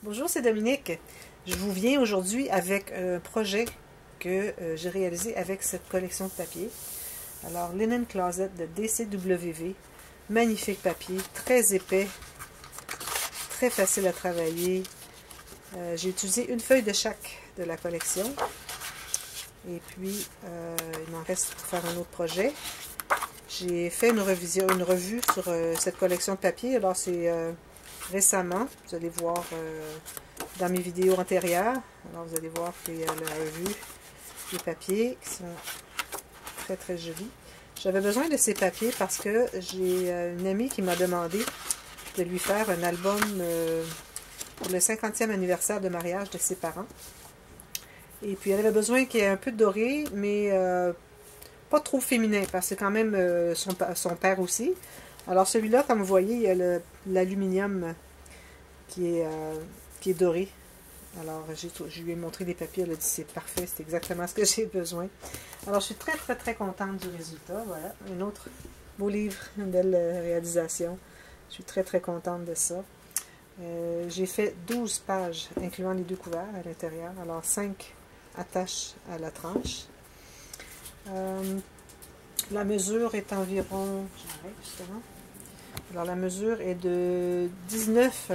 Bonjour, c'est Dominique. Je vous viens aujourd'hui avec un projet que j'ai réalisé avec cette collection de papier. Alors, Linen Closet de DCWV. Magnifique papier, très épais, très facile à travailler. J'ai utilisé une feuille de chaque de la collection. Et puis, il m'en reste pour faire un autre projet. J'ai fait une revue sur cette collection de papier. Alors, c'est récemment, vous allez voir dans mes vidéos antérieures. Alors, vous allez voir que la revue des papiers qui sont très, très jolis. J'avais besoin de ces papiers parce que j'ai une amie qui m'a demandé de lui faire un album pour le 50e anniversaire de mariage de ses parents. Et puis, elle avait besoin qu'il y ait un peu de doré, mais pas trop féminin, parce que c'est quand même son père aussi. Alors, celui-là, comme vous voyez, il y a l'aluminium qui est doré. Alors, je lui ai montré les papiers, elle a dit c'est parfait, c'est exactement ce que j'ai besoin. Alors, je suis très, très, très contente du résultat. Voilà, un autre beau livre, une belle réalisation. Je suis très, très contente de ça. J'ai fait 12 pages, incluant les deux couverts à l'intérieur. Alors, 5 attaches à la tranche. La mesure est environ... J'arrête justement. Alors, la mesure est de 19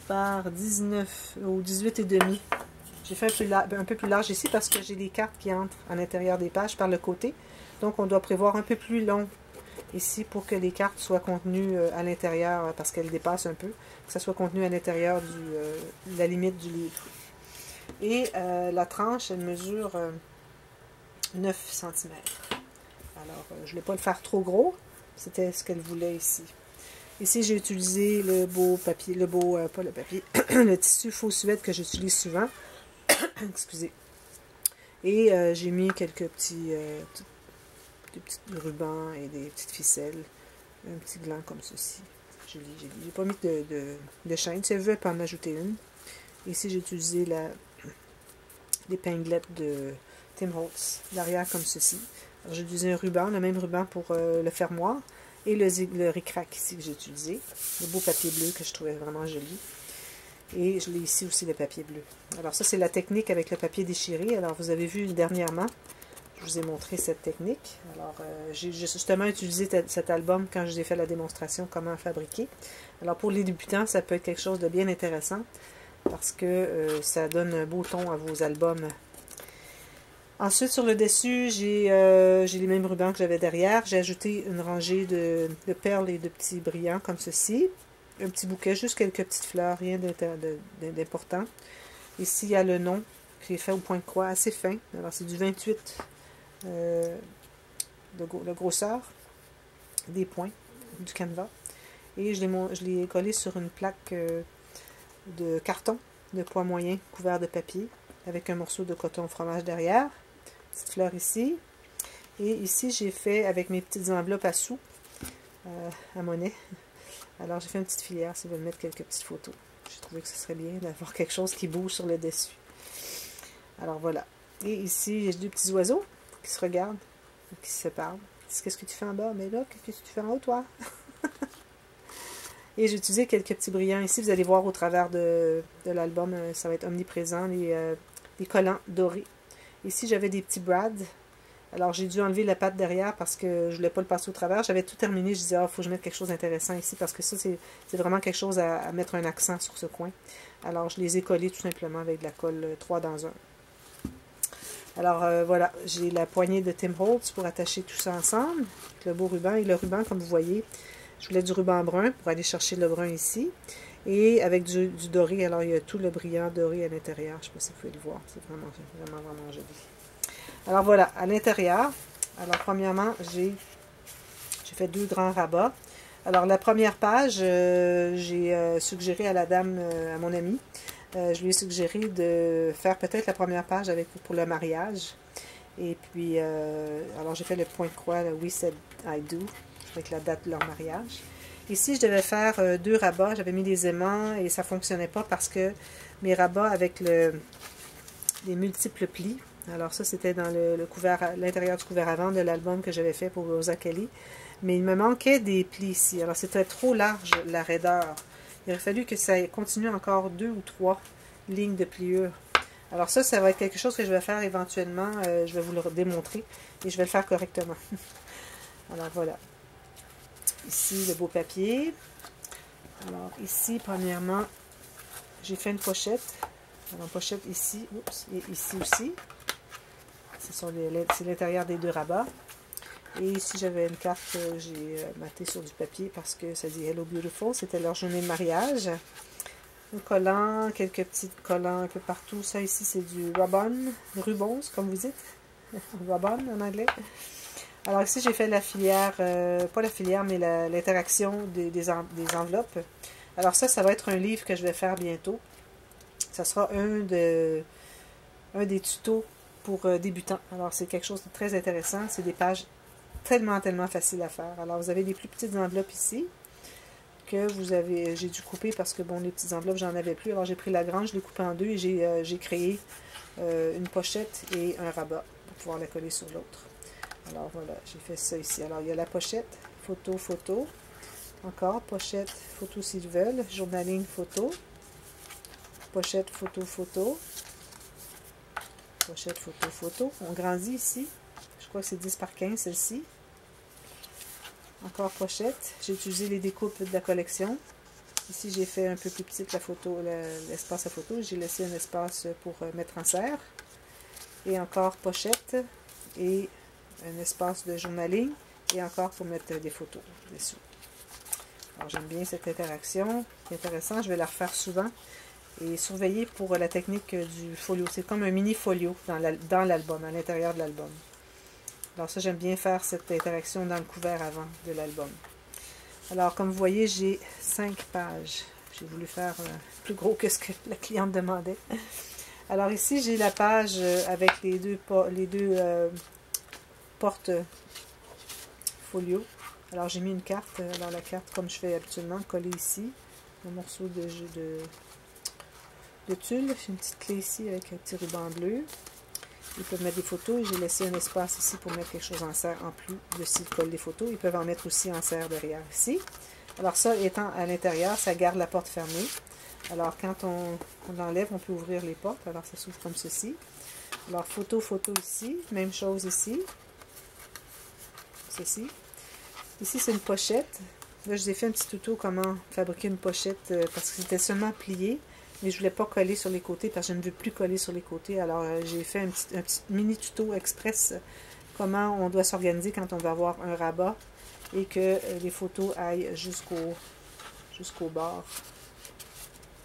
par 19 ou 18,5. J'ai fait un peu plus large ici parce que j'ai des cartes qui entrent à l'intérieur des pages par le côté. Donc, on doit prévoir un peu plus long ici pour que les cartes soient contenues à l'intérieur parce qu'elles dépassent un peu. Que ça soit contenu à l'intérieur de la limite du livre. Et la tranche, elle mesure 9 cm. Alors, je ne voulais pas le faire trop gros. C'était ce qu'elle voulait ici. Ici, j'ai utilisé le beau papier, pas le papier, le tissu faux suède que j'utilise souvent. Excusez. Et j'ai mis quelques petits rubans et des petites ficelles. Un petit gland comme ceci. Joli, joli. J'ai pas mis de chaîne. Si elle veut, elle peut en ajouter une. Ici, j'ai utilisé l'épinglette de Tim Holtz, l'arrière comme ceci. J'ai utilisé un ruban, le même ruban pour le fermoir. Et le ric-rac ici que j'ai utilisé. Le beau papier bleu que je trouvais vraiment joli. Et je l'ai ici aussi le papier bleu. Alors ça, c'est la technique avec le papier déchiré. Alors vous avez vu dernièrement, je vous ai montré cette technique. Alors j'ai justement utilisé cet album quand je vous ai fait la démonstration comment fabriquer. Alors pour les débutants, ça peut être quelque chose de bien intéressant. Parce que ça donne un beau ton à vos albums. Ensuite, sur le dessus, j'ai les mêmes rubans que j'avais derrière. J'ai ajouté une rangée de perles et de petits brillants comme ceci. Un petit bouquet, juste quelques petites fleurs, rien d'important. Ici, il y a le nom que j'ai fait au point de croix, assez fin. Alors, c'est du 28 de grosseur des points du canevas. Et je l'ai collé sur une plaque de carton de poids moyen couvert de papier avec un morceau de coton fromage derrière. Petite fleur ici. Et ici, j'ai fait avec mes petites enveloppes à sous, à monnaie. Alors, j'ai fait une petite filière si vous voulez mettre quelques petites photos. J'ai trouvé que ce serait bien d'avoir quelque chose qui bouge sur le dessus. Alors, voilà. Et ici, j'ai deux petits oiseaux qui se regardent, qui se parlent. Qu'est-ce que tu fais en bas? Mais là, qu'est-ce que tu fais en haut, toi? Et j'ai utilisé quelques petits brillants ici. Vous allez voir au travers de l'album, ça va être omniprésent, les collants dorés. Ici, j'avais des petits brads. Alors, j'ai dû enlever la patte derrière parce que je ne voulais pas le passer au travers. J'avais tout terminé. Je disais, il faut que je mette quelque chose d'intéressant ici parce que ça, c'est vraiment quelque chose à mettre un accent sur ce coin. Alors, je les ai collés tout simplement avec de la colle 3 dans 1. Alors, voilà. J'ai la poignée de Tim Holtz pour attacher tout ça ensemble. Avec le beau ruban. Et le ruban, comme vous voyez, je voulais du ruban brun pour aller chercher le brun ici. Et avec du doré, alors il y a tout le brillant doré à l'intérieur. Je ne sais pas si vous pouvez le voir. C'est vraiment, vraiment, vraiment joli. Alors voilà, à l'intérieur, alors premièrement, j'ai fait 2 grands rabats. Alors la première page, j'ai suggéré à la dame, à mon amie, je lui ai suggéré de faire peut-être la première page pour le mariage. Et puis, alors j'ai fait le point de croix, le We Said I Do, avec la date de leur mariage. Ici, je devais faire 2 rabats. J'avais mis des aimants et ça ne fonctionnait pas parce que mes rabats avec les multiples plis. Alors ça, c'était dans l'intérieur du couvert avant de l'album que j'avais fait pour Rosa Kelly. Mais il me manquait des plis ici. Alors c'était trop large, la raideur. Il aurait fallu que ça continue encore 2 ou 3 lignes de pliure. Alors ça va être quelque chose que je vais faire éventuellement. Je vais vous le démontrer et je vais le faire correctement. Alors voilà. Ici, le beau papier. Alors ici, premièrement, j'ai fait une pochette. Alors, pochette ici, oups, et ici aussi. C'est l'intérieur des 2 rabats. Et ici, j'avais une carte que j'ai mattée sur du papier parce que ça dit Hello Beautiful. C'était leur journée de mariage. Un collant, quelques petits collants un peu partout. Ça ici, c'est du rubons, comme vous dites. Rubon en anglais. Alors ici, j'ai fait la filière, pas la filière, mais l'interaction des enveloppes. Alors ça va être un livre que je vais faire bientôt. Ça sera un des tutos pour débutants. Alors c'est quelque chose de très intéressant. C'est des pages tellement faciles à faire. Alors vous avez des plus petites enveloppes ici que j'ai dû couper parce que bon, les petites enveloppes, j'en avais plus. Alors j'ai pris la grande, je l'ai coupée en 2 et j'ai créé une pochette et un rabat pour pouvoir la coller sur l'autre. Alors voilà, j'ai fait ça ici. Alors il y a la pochette, photo, photo. Encore, pochette, photo s'ils veulent. Journaling, photo. Pochette, photo, photo. Pochette, photo, photo. On grandit ici. Je crois que c'est 10 par 15 celle-ci. Encore pochette. J'ai utilisé les découpes de la collection. Ici, j'ai fait un peu plus petite la photo, l'espace à photo. J'ai laissé un espace pour mettre en serre. Et encore pochette. Et un espace de journaling. Et encore pour mettre des photos dessus. Alors, j'aime bien cette interaction. C'est intéressant. Je vais la refaire souvent. Et surveiller pour la technique du folio. C'est comme un mini folio dans l'album, à l'intérieur de l'album. Alors ça, j'aime bien faire cette interaction dans le couvert avant de l'album. Alors, comme vous voyez, j'ai 5 pages. J'ai voulu faire plus gros que ce que la cliente demandait. Alors ici, j'ai la page avec les deux portes folio. Alors, j'ai mis une carte. Alors, la carte, comme je fais habituellement, collée ici. Un morceau de tulle. J'ai une petite clé ici avec un petit ruban bleu. Ils peuvent mettre des photos. J'ai laissé un espace ici pour mettre quelque chose en serre en plus de s'ils collent des photos. Ils peuvent en mettre aussi en serre derrière ici. Alors ça étant à l'intérieur, ça garde la porte fermée. Alors quand on l'enlève, on peut ouvrir les portes. Alors ça s'ouvre comme ceci. Alors photo, photo ici. Même chose ici. Ceci. Ici c'est une pochette. Là je vous ai fait un petit tuto comment fabriquer une pochette parce que c'était seulement plié. Mais je ne voulais pas coller sur les côtés parce que je ne veux plus coller sur les côtés. Alors, j'ai fait un petit mini tuto express comment on doit s'organiser quand on va avoir un rabat et que les photos aillent jusqu'au bord.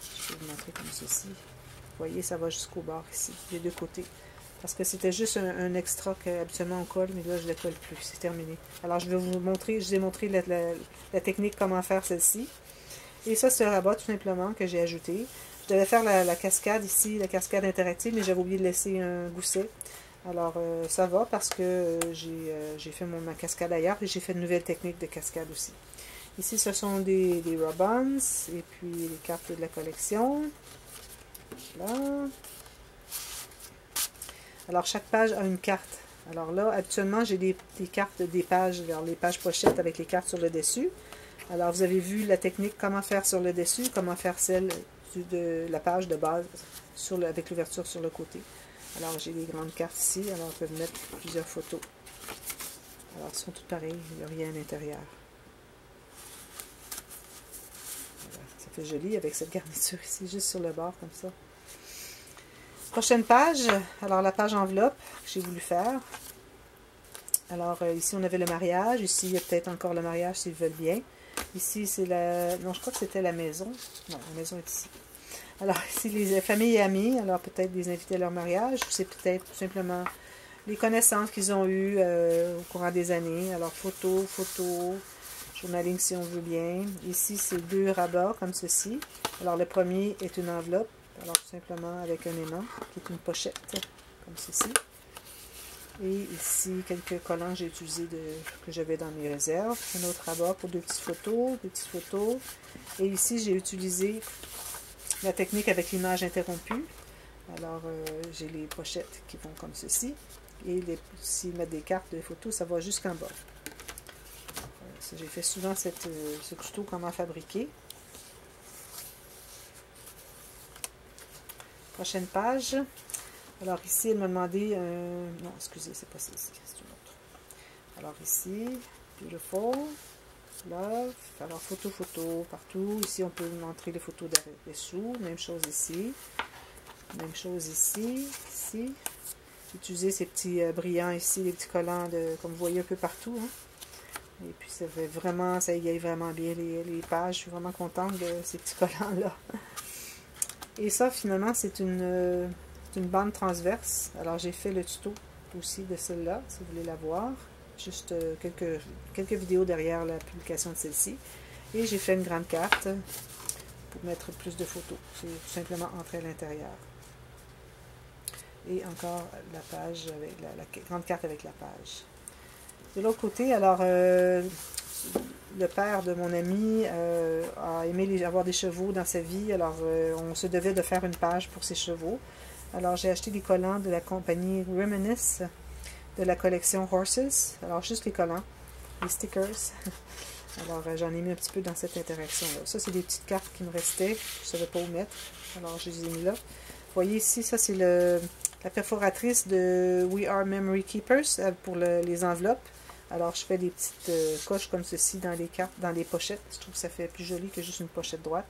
Je vais vous montrer comme ceci. Vous voyez, ça va jusqu'au bord ici, des 2 côtés. Parce que c'était juste un extra qu'habituellement on colle, mais là, je ne le colle plus. C'est terminé. Alors, je vais vous montrer, je vous ai montré la technique comment faire celle-ci. Et ça, c'est un rabat tout simplement que j'ai ajouté. Je devais faire la cascade ici, la cascade interactive, mais j'avais oublié de laisser un gousset. Alors, ça va parce que j'ai fait ma cascade ailleurs et j'ai fait une nouvelle technique de cascade aussi. Ici, ce sont des ribbons et puis les cartes de la collection. Là. Alors, chaque page a une carte. Alors là, habituellement, j'ai des cartes des pages, vers les pages pochettes avec les cartes sur le dessus. Alors, vous avez vu la technique, comment faire sur le dessus, comment faire celle de la page de base avec l'ouverture sur le côté. Alors, j'ai des grandes cartes ici. Alors, on peut mettre plusieurs photos. Alors, elles sont toutes pareilles. Il n'y a rien à l'intérieur. Voilà, ça fait joli avec cette garniture ici, juste sur le bord, comme ça. Prochaine page. Alors, la page enveloppe que j'ai voulu faire. Alors, ici, on avait le mariage. Ici, il y a peut-être encore le mariage s'ils veulent bien. Ici, c'est la... Non, je crois que c'était la maison. Non, la maison est ici. Alors, ici, les familles et amis. Alors, peut-être des invités à leur mariage. C'est peut-être tout simplement les connaissances qu'ils ont eues au courant des années. Alors, photo, journaling si on veut bien. Ici, c'est 2 rabats comme ceci. Alors, le premier est une enveloppe. Alors, tout simplement avec un aimant, qui est une pochette, comme ceci. Et ici, quelques collants que j'ai utilisés que j'avais dans mes réserves. Un autre rabat pour 2 petites photos, Et ici, j'ai utilisé la technique avec l'image interrompue. Alors, j'ai les pochettes qui vont comme ceci. Et s'ils mettent des cartes de photos, ça va jusqu'en bas. J'ai fait souvent ce tuto comment fabriquer. Prochaine page. Alors ici, elle m'a demandé... non, excusez, c'est pas celle-ci, c'est une autre. Alors ici, beautiful, love. Alors photo, partout. Ici, on peut montrer les photos dessous. Même chose ici. Même chose ici. Ici. J'ai utilisé ces petits brillants ici, les petits collants, comme vous voyez un peu partout. Hein. Et puis, ça fait vraiment, ça égaye vraiment bien les pages. Je suis vraiment contente de ces petits collants-là. Et ça, finalement, c'est une bande transverse. Alors, j'ai fait le tuto aussi de celle-là, si vous voulez la voir. Juste quelques vidéos derrière la publication de celle-ci. Et j'ai fait une grande carte pour mettre plus de photos. C'est tout simplement entrer à l'intérieur. Et encore la page, avec la grande carte avec la page. De l'autre côté, alors, le père de mon ami a aimé avoir des chevaux dans sa vie. Alors, on se devait de faire une page pour ses chevaux. Alors, j'ai acheté des collants de la compagnie Reminisce, de la collection Horses. Alors, juste les collants, les stickers. Alors, j'en ai mis un petit peu dans cette interaction-là. Ça, c'est des petites cartes qui me restaient. Je ne savais pas où mettre. Alors, je les ai mis là. Vous voyez ici, ça, c'est la perforatrice de We Are Memory Keepers pour les enveloppes. Alors, je fais des petites coches comme ceci dans les cartes, dans les pochettes. Je trouve que ça fait plus joli que juste une pochette droite.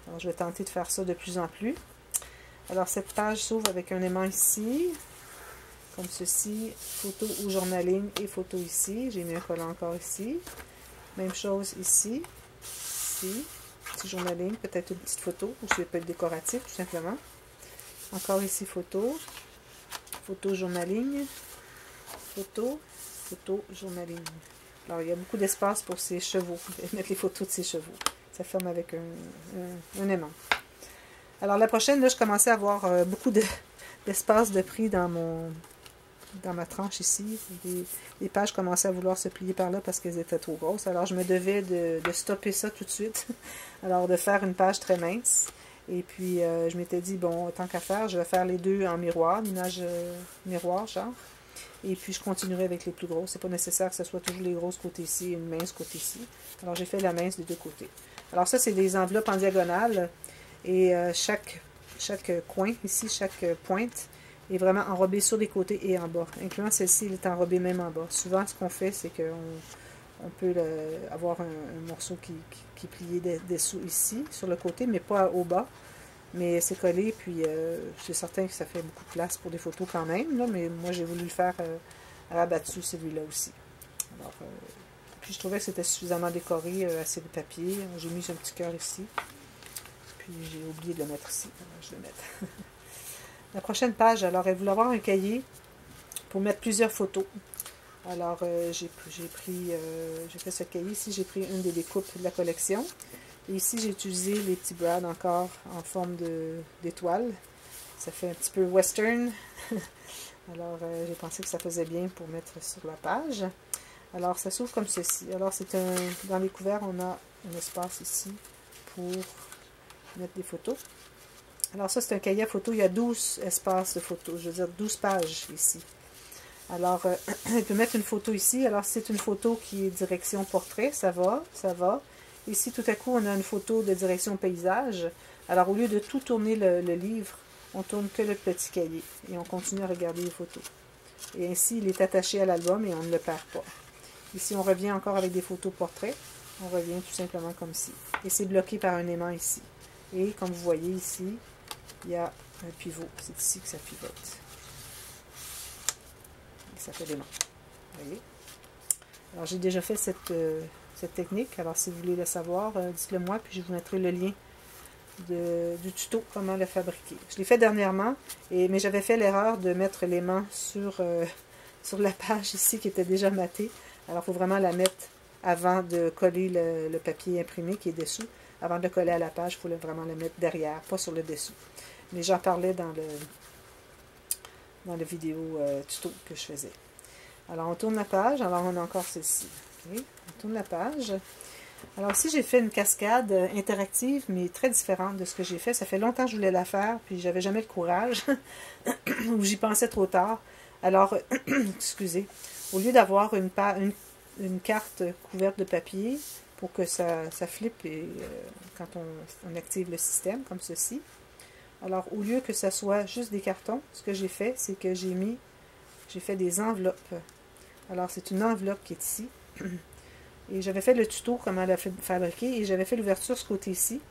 Alors, je vais tenter de faire ça de plus en plus. Alors, cette page s'ouvre avec un aimant ici, comme ceci, photo ou journaling et photo ici. J'ai mis un collant encore ici. Même chose ici, ici, petit journaling, peut-être une petite photo, ou ça peut être décoratif, tout simplement. Encore ici, photo, photo journaling, photo, photo journaling. Alors, il y a beaucoup d'espace pour ces chevaux, mettre les photos de ces chevaux. Ça ferme avec un aimant. Alors, la prochaine, là, je commençais à avoir beaucoup d'espace de pris dans ma tranche ici. Les pages commençaient à vouloir se plier par là parce qu'elles étaient trop grosses. Alors, je me devais de stopper ça tout de suite. Alors, de faire une page très mince. Et puis, je m'étais dit, bon, tant qu'à faire, je vais faire les deux en miroir, l'image miroir, genre. Et puis, je continuerai avec les plus grosses. C'est pas nécessaire que ce soit toujours les grosses côté ici et une mince côté ici. Alors, j'ai fait la mince des deux côtés. Alors, ça, c'est des enveloppes en diagonale. Et chaque coin, ici, chaque pointe est vraiment enrobée sur les côtés et en bas. Incluant celle-ci, elle est enrobée même en bas. Souvent, ce qu'on fait, c'est qu'on peut avoir un morceau qui est plié dessous ici, sur le côté, mais pas au bas. Mais c'est collé, puis c'est certain que ça fait beaucoup de place pour des photos quand même, là, mais moi j'ai voulu le faire rabattu celui-là aussi. Alors, puis je trouvais que c'était suffisamment décoré, assez de papier. J'ai mis un petit cœur ici, puis j'ai oublié de le mettre ici. Alors, je vais le mettre. La prochaine page, alors elle voulait avoir un cahier pour mettre plusieurs photos. Alors j'ai fait ce cahier ici, j'ai pris une des découpes de la collection. Et ici, j'ai utilisé les petits brads encore en forme d'étoile. Ça fait un petit peu western. Alors, j'ai pensé que ça faisait bien pour mettre sur la page. Alors, ça s'ouvre comme ceci. Alors, dans les couverts, on a un espace ici pour mettre des photos. Alors, ça, c'est un cahier à photos. Il y a 12 espaces de photos. Je veux dire, 12 pages ici. Alors, on peut mettre une photo ici. Alors, c'est une photo qui est direction portrait. Ça va, ça va. Ici, tout à coup, on a une photo de direction paysage. Alors, au lieu de tout tourner le livre, on tourne que le petit cahier. Et on continue à regarder les photos. Et ainsi, il est attaché à l'album et on ne le perd pas. Ici, on revient encore avec des photos portraits. On revient tout simplement comme ci. Et c'est bloqué par un aimant ici. Et comme vous voyez ici, il y a un pivot. C'est ici que ça pivote. Et ça fait l'aimant. Vous voyez? Alors, j'ai déjà fait cette technique. Alors, si vous voulez le savoir, dites-le moi, puis je vous mettrai le lien du tuto, comment le fabriquer. Je l'ai fait dernièrement, mais j'avais fait l'erreur de mettre l'aimant sur la page ici, qui était déjà matée. Alors, il faut vraiment la mettre avant de coller le papier imprimé qui est dessous. Avant de le coller à la page, il faut vraiment le mettre derrière, pas sur le dessous. Mais j'en parlais dans le vidéo tuto que je faisais. Alors, on tourne la page. Alors, on a encore celle-ci. Okay. On tourne la page. Alors, ici, j'ai fait une cascade interactive, mais très différente de ce que j'ai fait. Ça fait longtemps que je voulais la faire, puis j'avais jamais le courage, ou j'y pensais trop tard. Alors, excusez, au lieu d'avoir une carte couverte de papier, pour que ça flippe et, quand on active le système, comme ceci, Alors, au lieu que ça soit juste des cartons, ce que j'ai fait, c'est que j'ai fait des enveloppes. Alors, c'est une enveloppe qui est ici. Et j'avais fait le tuto, comment la fabriquer, et j'avais fait l'ouverture ce côté-ci.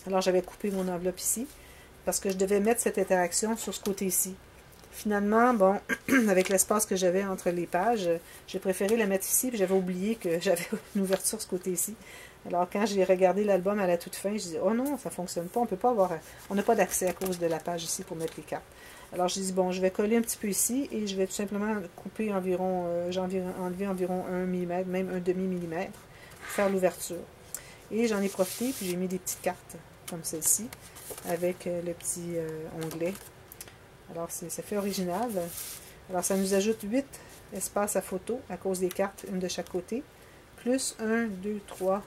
Alors, j'avais coupé mon enveloppe ici, parce que je devais mettre cette interaction sur ce côté-ci. Finalement, bon, avec l'espace que j'avais entre les pages, j'ai préféré la mettre ici, puis j'avais oublié que j'avais une ouverture ce côté-ci. Alors, quand j'ai regardé l'album à la toute fin, je dis oh non, ça ne fonctionne pas, on peut pas avoir, on n'a pas d'accès à cause de la page ici pour mettre les cartes. Alors, je dis bon, je vais coller un petit peu ici, et je vais tout simplement couper environ, j'ai enlevé environ 1 mm, même un demi-millimètre, pour faire l'ouverture. Et j'en ai profité, puis j'ai mis des petites cartes, comme celle-ci, avec le petit onglet. Alors, ça fait original. Alors, ça nous ajoute 8 espaces à photo à cause des cartes, une de chaque côté. Plus 1, 2, 3,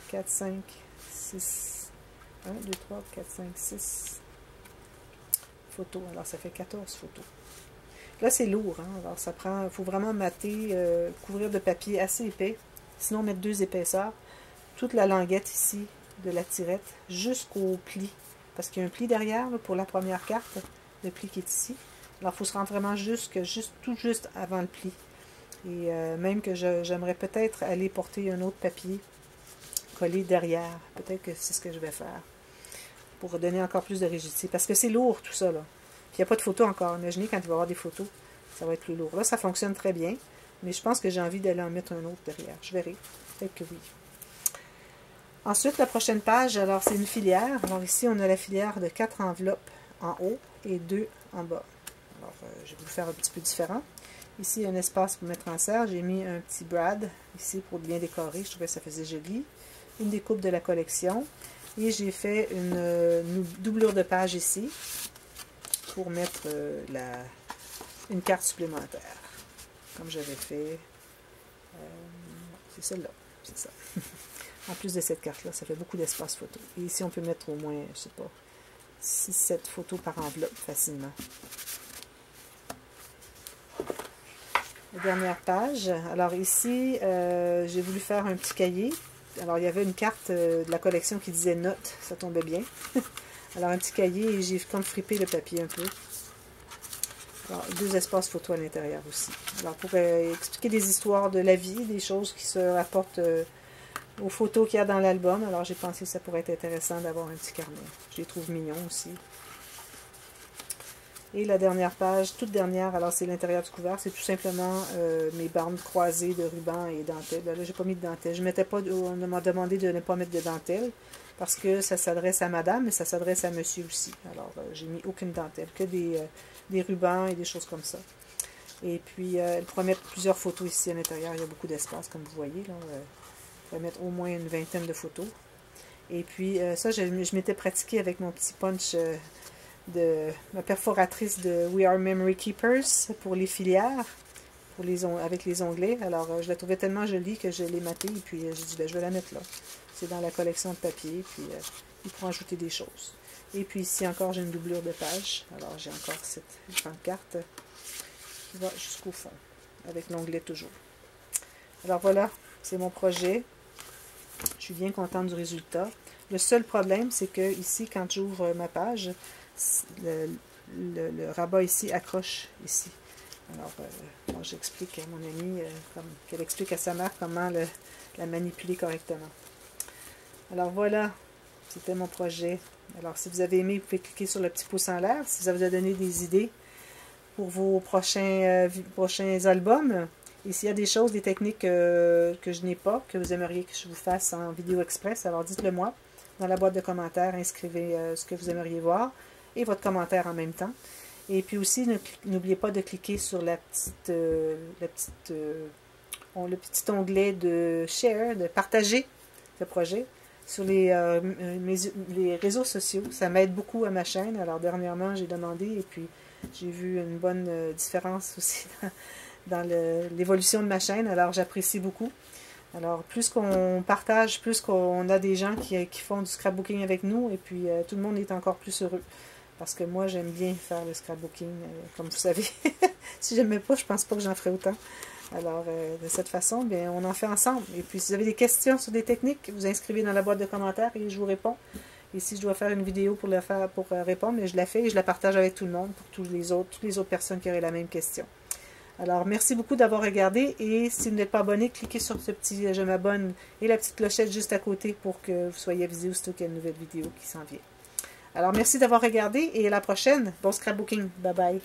4, 5, 6. 1, 2, 3, 4, 5, 6 photos. Alors, ça fait 14 photos. Là, c'est lourd. Hein? Alors, ça prend, il faut vraiment mater, couvrir de papier assez épais. Sinon, mettre 2 épaisseurs. Toute la languette ici de la tirette jusqu'au pli. Parce qu'il y a un pli derrière là, pour la première carte. Le pli qui est ici. Alors, il faut se rendre vraiment tout juste avant le pli. Et même que j'aimerais peut-être aller porter un autre papier collé derrière. Peut-être que c'est ce que je vais faire. Pour donner encore plus de rigidité. Parce que c'est lourd tout ça, là. Puis il n'y a pas de photos encore. Imaginez quand il va y avoir des photos, ça va être plus lourd. Là, ça fonctionne très bien. Mais je pense que j'ai envie d'aller en mettre un autre derrière. Je verrai. Peut-être que oui. Ensuite, la prochaine page, alors c'est une filière. Alors ici, on a la filière de 4 enveloppes en haut et 2 en bas. Alors, je vais vous faire un petit peu différent. Ici, il y a un espace pour mettre en serre. J'ai mis un petit brad ici pour bien décorer. Je trouvais que ça faisait joli. Une découpe de la collection. Et j'ai fait une doublure de page ici pour mettre une carte supplémentaire. Comme j'avais fait. C'est celle-là. C'est ça. En plus de cette carte-là, ça fait beaucoup d'espace photo. Et ici, on peut mettre au moins, je sais pas, 6-7 photos par enveloppe facilement. La dernière page. Alors ici, j'ai voulu faire un petit cahier. Alors il y avait une carte de la collection qui disait notes. Ça tombait bien. Alors un petit cahier et j'ai comme fripé le papier un peu. Alors, 2 espaces photos à l'intérieur aussi. Alors pour expliquer des histoires de la vie, des choses qui se rapportent aux photos qu'il y a dans l'album. Alors j'ai pensé que ça pourrait être intéressant d'avoir un petit carnet. Je les trouve mignons aussi. Et la dernière page, toute dernière, alors c'est l'intérieur du couvert, c'est tout simplement mes bandes croisées de ruban et dentelle. Là, j'ai pas mis de dentelle. On m'a demandé de ne pas mettre de dentelle parce que ça s'adresse à madame, mais ça s'adresse à monsieur aussi. Alors, j'ai mis aucune dentelle, que des rubans et des choses comme ça. Et puis, elle pourrait mettre plusieurs photos ici à l'intérieur. Il y a beaucoup d'espace, comme vous voyez. Là, je pourrais mettre au moins une vingtaine de photos. Et puis, ça, je m'étais pratiquée avec mon petit punch de ma perforatrice de We Are Memory Keepers pour les filières, avec les onglets. Alors, je la trouvais tellement jolie que je l'ai matée et puis j'ai dit, ben, je vais la mettre là. C'est dans la collection de papier, puis il faut ajouter des choses. Et puis ici encore, j'ai une doublure de page. Alors, j'ai encore cette grande carte qui va jusqu'au fond, avec l'onglet toujours. Alors voilà, c'est mon projet. Je suis bien contente du résultat. Le seul problème, c'est que ici, quand j'ouvre ma page, le rabat ici accroche ici. Alors, j'explique à mon amie, qu'elle explique à sa mère comment la manipuler correctement. Alors voilà, c'était mon projet. Alors si vous avez aimé, vous pouvez cliquer sur le petit pouce en l'air si ça vous a donné des idées pour vos prochains albums. Et s'il y a des choses, des techniques que je n'ai pas, que vous aimeriez que je vous fasse en vidéo express, alors dites-le moi. Dans la boîte de commentaires, inscrivez ce que vous aimeriez voir et votre commentaire en même temps. Et puis aussi, n'oubliez pas de cliquer sur le petit onglet de Share, de partager ce projet sur les réseaux sociaux. Ça m'aide beaucoup à ma chaîne. Alors dernièrement, j'ai demandé et puis j'ai vu une bonne différence aussi dans l'évolution de ma chaîne. Alors j'apprécie beaucoup. Alors, plus qu'on partage, plus qu'on a des gens qui font du scrapbooking avec nous, et puis tout le monde est encore plus heureux. Parce que moi, j'aime bien faire le scrapbooking, comme vous savez. Si je n'aimais pas, je pense pas que j'en ferais autant. Alors, de cette façon, bien, on en fait ensemble. Et puis, si vous avez des questions sur des techniques, vous inscrivez dans la boîte de commentaires et je vous réponds. Et si je dois faire une vidéo pour répondre, mais je la fais et je la partage avec tout le monde, pour toutes les autres personnes qui auraient la même question. Alors, merci beaucoup d'avoir regardé. Et si vous n'êtes pas abonné, cliquez sur ce petit « Je m'abonne » et la petite clochette juste à côté pour que vous soyez avisé aussitôt qu'il y a une nouvelle vidéo qui s'en vient. Alors, merci d'avoir regardé et à la prochaine. Bon scrapbooking. Bye bye.